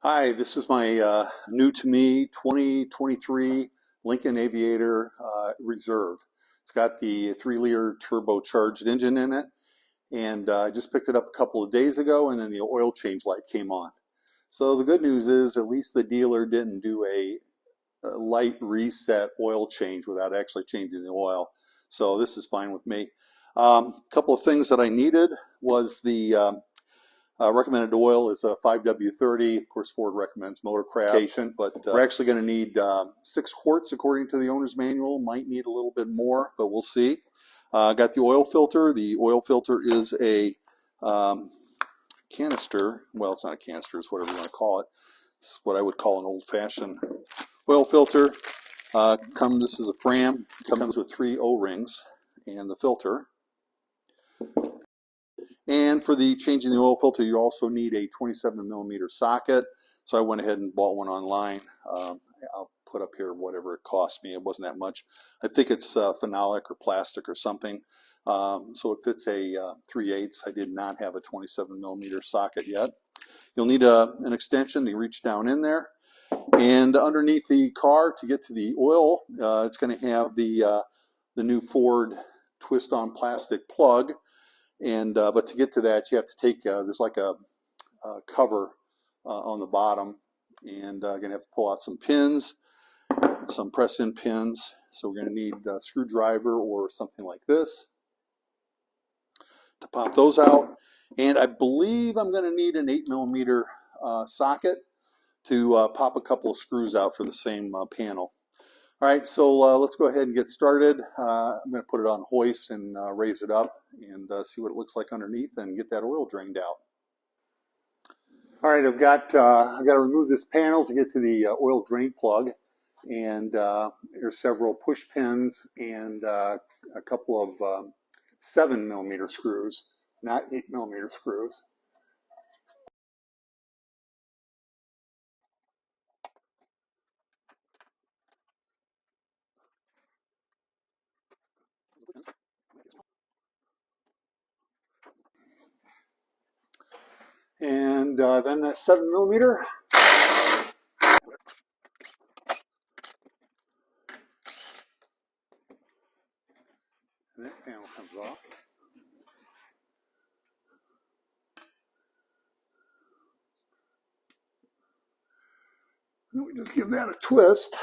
Hi, this is my new to me 2023 Lincoln Aviator Reserve. It's got the 3-liter turbocharged engine in it, and I just picked it up a couple of days ago, and then the oil change light came on. So the good news is at least the dealer didn't do a light reset oil change without actually changing the oil. So this is fine with me. A couple of things that I needed was the recommended oil is a 5W30. Of course, Ford recommends Motorcraft, but we're actually going to need 6 quarts according to the owner's manual. Might need a little bit more, but we'll see. Got the oil filter. The oil filter is a canister. Well, it's not a canister. It's whatever you want to call it. It's what I would call an old-fashioned oil filter. This is a Fram. Comes with 3 O-rings and the filter. And for the changing the oil filter, you also need a 27mm socket. So I went ahead and bought one online. I'll put up here whatever it cost me. It wasn't that much. I think it's phenolic or plastic or something. So it fits a 3/8. I did not have a 27mm socket yet. You'll need an extension to reach down in there. And underneath the car, to get to the oil, it's going to have the new Ford twist-on plastic plug. And but to get to that, you have to take there's like a cover on the bottom, and going to have to pull out some pins, some press-in pins. So we're going to need a screwdriver or something like this to pop those out. And I believe I'm going to need an 8mm socket to pop a couple of screws out for the same panel. All right, so let's go ahead and get started. I'm going to put it on hoist and raise it up and see what it looks like underneath and get that oil drained out. All right, I've got to remove this panel to get to the oil drain plug, and there's several push pins and a couple of 7mm screws, not 8mm screws. And then that 7mm. And that panel comes off. And we just give that a twist.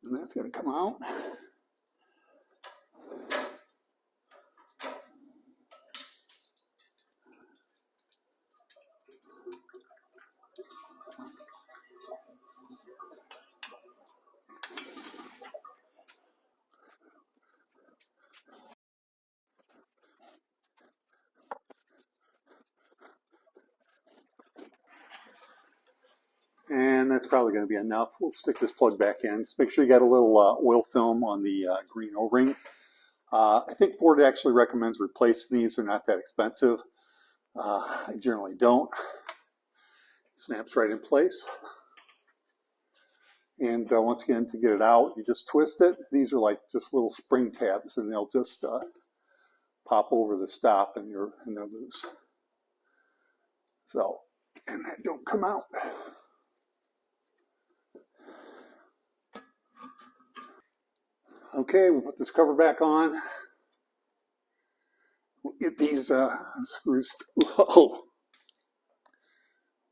And that's going to come out. And that's probably going to be enough. We'll stick this plug back in. Just make sure you got a little oil film on the green O-ring. I think Ford actually recommends replacing these. They're not that expensive. I generally don't. Snaps right in place. And once again, to get it out, you just twist it. These are like just little spring tabs, and they'll just pop over the stop, and they're loose. So, and that don't come out. Okay, we'll put this cover back on. We'll get these screws. Whoa.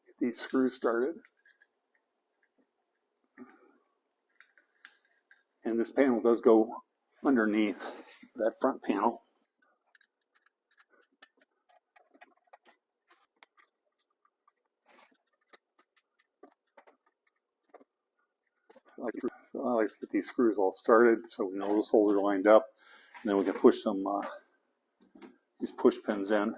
Get these screws started. And this panel does go underneath that front panel. So I like to get these screws all started so we know those holes are lined up. And then we can push some these push pins in.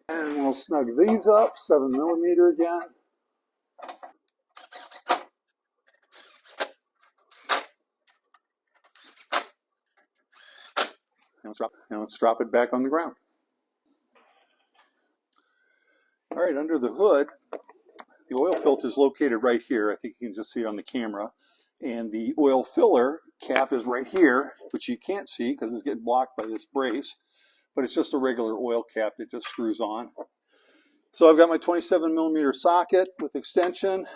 And we'll snug these up, 7mm again. And let's drop it back on the ground. All right, under the hood, the oil filter is located right here. I think you can just see it on the camera. And the oil filler cap is right here, which you can't see because it's getting blocked by this brace, but it's just a regular oil cap that just screws on. So I've got my 27 millimeter socket with extension,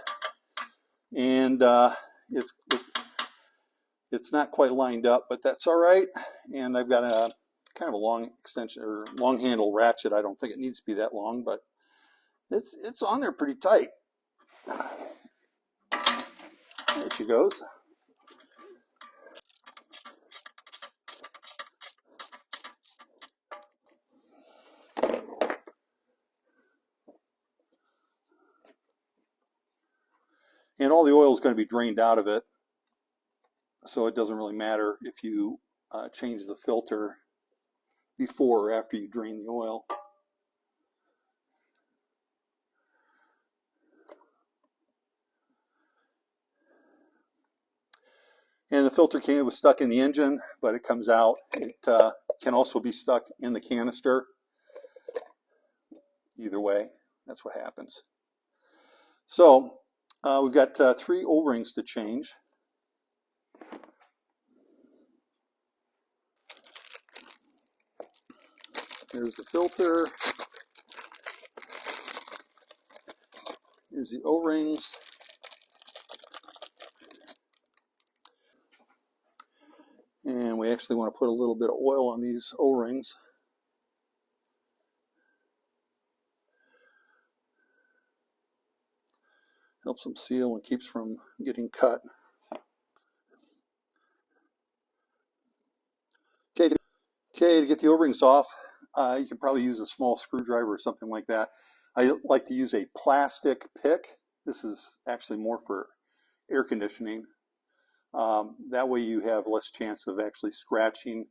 and it's not quite lined up, but that's all right. And I've got a kind of a long extension or long handle ratchet. I don't think it needs to be that long, but it's on there pretty tight. There she goes. And all the oil is going to be drained out of it, so it doesn't really matter if you change the filter before or after you drain the oil. And the filter can was stuck in the engine, but it comes out. It can also be stuck in the canister. Either way, that's what happens. So we've got 3 O-rings to change. Here's the filter. Here's the O-rings. And we actually want to put a little bit of oil on these O-rings. Helps them seal and keeps from getting cut. Okay, to get the O-rings off, you can probably use a small screwdriver or something like that. I like to use a plastic pick. This is actually more for air conditioning. That way you have less chance of actually scratching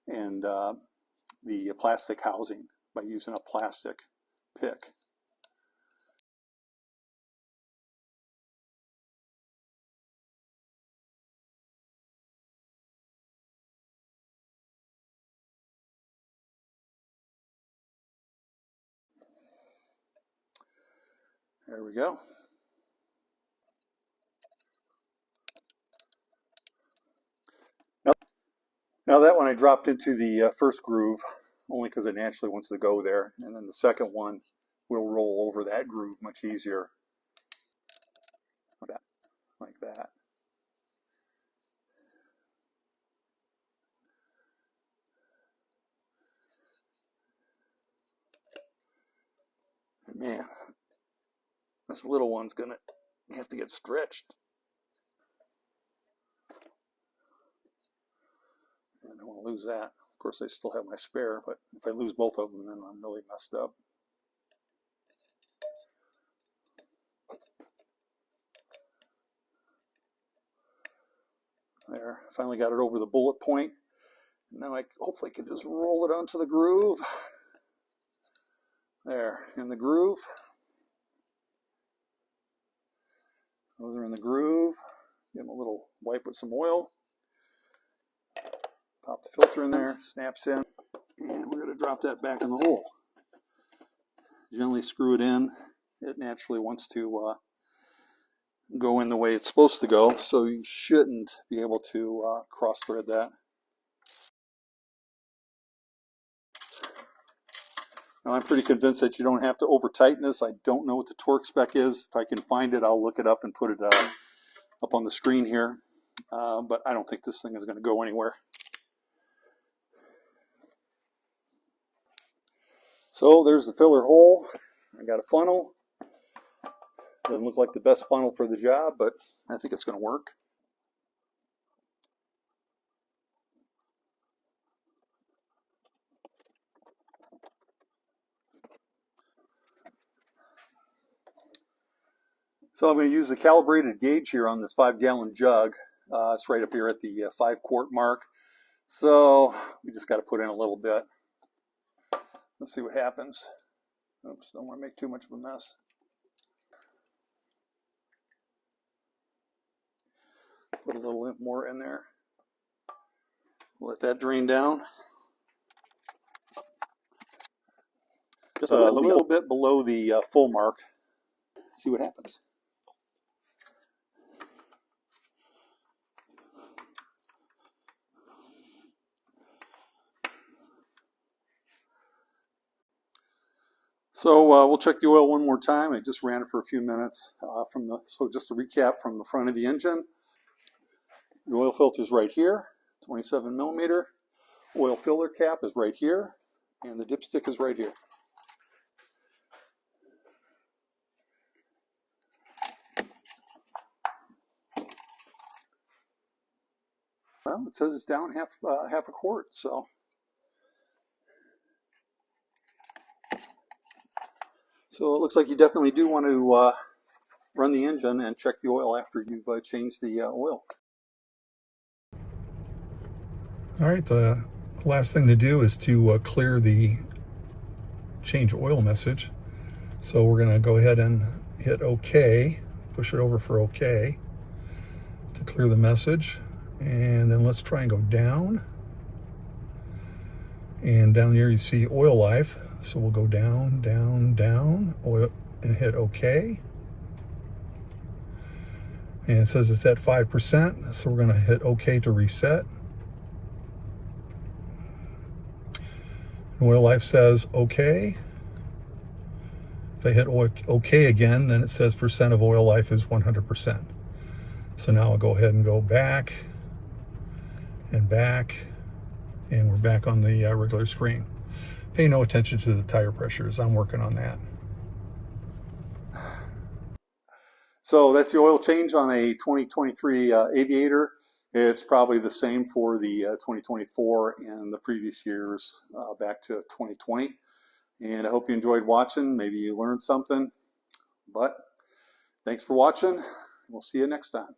and the plastic housing by using a plastic pick. There we go. Now that one I dropped into the first groove only because it naturally wants to go there, and then the second one will roll over that groove much easier. Like that. And man, this little one's gonna have to get stretched. I don't want to lose that. Of course, I still have my spare, but if I lose both of them, then I'm really messed up. There, finally got it over the bullet point. Now I hopefully can just roll it onto the groove. There, in the groove. Those are in the groove. Give them a little wipe with some oil. Pop the filter in there, snaps in, and we're going to drop that back in the hole. Gently screw it in. It naturally wants to go in the way it's supposed to go, so you shouldn't be able to cross thread that. Now I'm pretty convinced that you don't have to over tighten this. I don't know what the torque spec is. If I can find it, I'll look it up and put it up on the screen here. But I don't think this thing is going to go anywhere. So there's the filler hole. I got a funnel. Doesn't look like the best funnel for the job, but I think it's going to work. So I'm going to use a calibrated gauge here on this 5-gallon jug. It's right up here at the 5-quart mark. So we just got to put in a little bit. Let's see what happens. Oops, don't want to make too much of a mess. Put a little more in there. Let that drain down. Just a little bit below the full mark. See what happens. So we'll check the oil one more time. I just ran it for a few minutes. So just to recap from the front of the engine, the oil filter is right here, 27 millimeter. Oil filler cap is right here, and the dipstick is right here. Well, it says it's down half a quart, so. So it looks like you definitely do want to run the engine and check the oil after you've changed the oil. All right, the last thing to do is to clear the change oil message. So we're going to go ahead and hit OK, push it over for OK to clear the message. And then let's try and go down. And down here you see oil life. So we'll go down, down, down, oil, and hit OK. And it says it's at 5%, so we're going to hit OK to reset. Oil life says OK. If I hit OK again, then it says percent of oil life is 100%. So now I'll go ahead and go back, and we're back on the regular screen. Pay no attention to the tire pressures. I'm working on that. So that's the oil change on a 2023 Aviator. It's probably the same for the 2024 and the previous years back to 2020. And I hope you enjoyed watching. Maybe you learned something. But thanks for watching. We'll see you next time.